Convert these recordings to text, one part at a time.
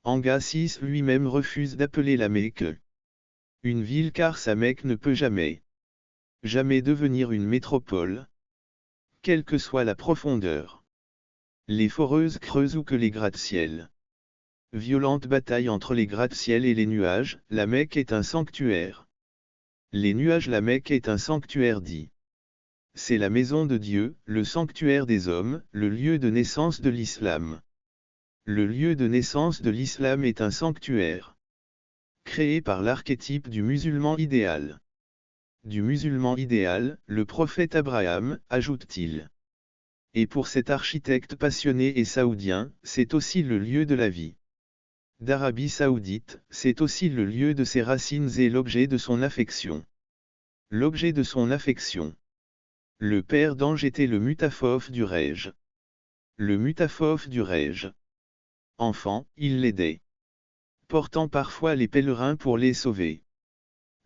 Anga VI lui-même refuse d'appeler la Mecque une ville car sa Mecque ne peut jamais devenir une métropole, quelle que soit la profondeur, les foreuses creuses ou que les gratte-ciel. Violente bataille entre les gratte-ciel et les nuages, la Mecque est un sanctuaire. Les nuages, la Mecque est un sanctuaire dit. C'est la maison de Dieu, le sanctuaire des hommes, le lieu de naissance de l'islam. Le lieu de naissance de l'islam est un sanctuaire créé par l'archétype du musulman idéal. Du musulman idéal, le prophète Abraham, ajoute-t-il. Et pour cet architecte passionné et saoudien, c'est aussi le lieu de la vie. D'Arabie Saoudite, c'est aussi le lieu de ses racines et l'objet de son affection. L'objet de son affection. Le père d'Ange était le mutafof du Rej. Le mutafof du Rej. Enfant, il l'aidait, portant parfois les pèlerins pour les sauver.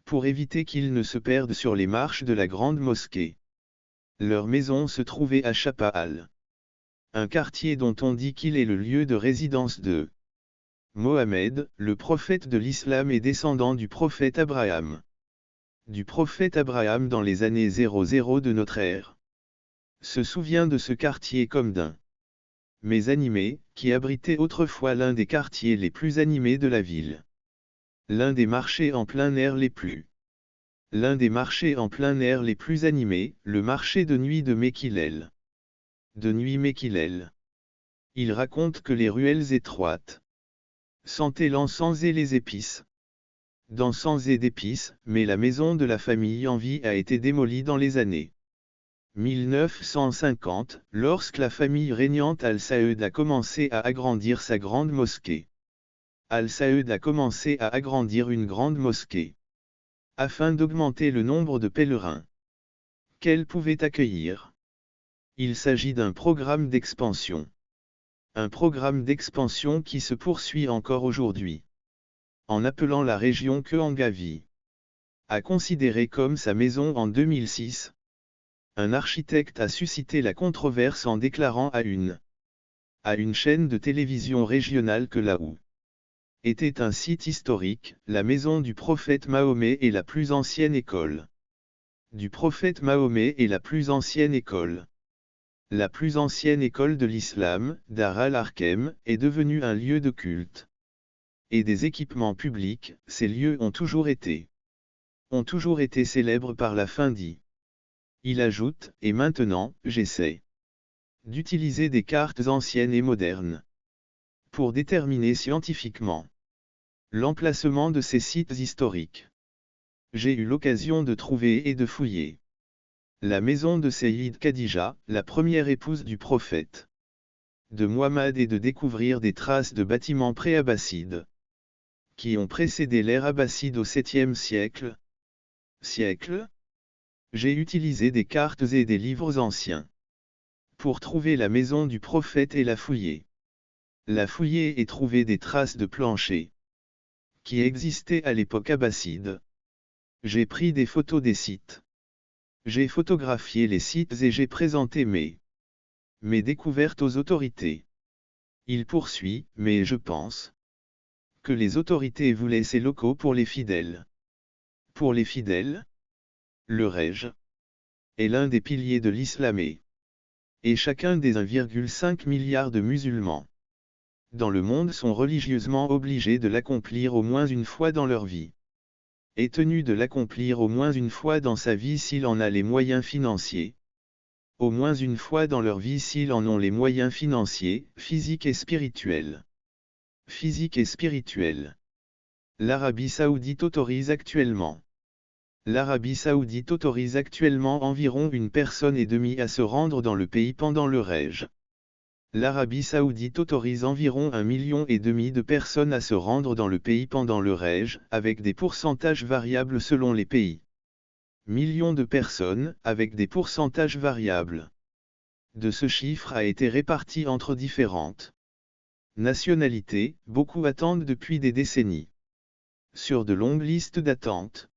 Pour éviter qu'ils ne se perdent sur les marches de la grande mosquée. Leur maison se trouvait à Chapa'al. Un quartier dont on dit qu'il est le lieu de résidence de Mohammed, le prophète de l'islam et descendant du prophète Abraham. Du prophète Abraham dans les années 00 de notre ère. Se souvient de ce quartier comme d'un mais animé, qui abritait autrefois l'un des quartiers les plus animés de la ville. L'un des marchés en plein air les plus. L'un des marchés en plein air les plus animés, le marché de nuit de Mekilel. De nuit Mekilel. Il raconte que les ruelles étroites sentaient l'encens et les épices. D'encens et d'épices, mais la maison de la famille en vie a été démolie dans les années 1950, lorsque la famille régnante Al-Saud a commencé à agrandir sa grande mosquée. Al-Saud a commencé à agrandir une grande mosquée, afin d'augmenter le nombre de pèlerins qu'elle pouvait accueillir. Il s'agit d'un programme d'expansion. Un programme d'expansion qui se poursuit encore aujourd'hui. En appelant la région que Angavi a considérée comme sa maison en 2006. Un architecte a suscité la controverse en déclarant à une chaîne de télévision régionale que là où était un site historique, la maison du prophète Mahomet est la plus ancienne école. Du prophète Mahomet est la plus ancienne école. La plus ancienne école de l'islam, Dar al-Arkem, est devenue un lieu de culte. Et des équipements publics, ces lieux ont toujours été célèbres par la fin dit. Il ajoute, et maintenant, j'essaie d'utiliser des cartes anciennes et modernes pour déterminer scientifiquement l'emplacement de ces sites historiques. J'ai eu l'occasion de trouver et de fouiller la maison de Sayyid Khadija, la première épouse du prophète de Muhammad et de découvrir des traces de bâtiments pré-abbassides qui ont précédé l'ère abbasside au 7e siècle. J'ai utilisé des cartes et des livres anciens pour trouver la maison du prophète et la fouiller. La fouiller et trouver des traces de planchers qui existaient à l'époque abbasside. J'ai pris des photos des sites. J'ai photographié les sites et j'ai présenté mes découvertes aux autorités. Il poursuit, mais je pense que les autorités voulaient ces locaux pour les fidèles. Pour les fidèles, le Rej est l'un des piliers de l'islam et chacun des 1,5 milliard de musulmans dans le monde sont religieusement obligés de l'accomplir au moins une fois dans leur vie. Est tenu de l'accomplir au moins une fois dans sa vie s'il en a les moyens financiers. Au moins une fois dans leur vie s'ils en ont les moyens financiers, physiques et spirituels. L'Arabie Saoudite autorise actuellement environ 1,5 personne à se rendre dans le pays pendant le Rej. L'Arabie Saoudite autorise environ 1,5 million de personnes à se rendre dans le pays pendant le Rej, avec des pourcentages variables selon les pays. Millions de personnes, avec des pourcentages variables. De ce chiffre a été réparti entre différentes nationalités, beaucoup attendent depuis des décennies. Sur de longues listes d'attente.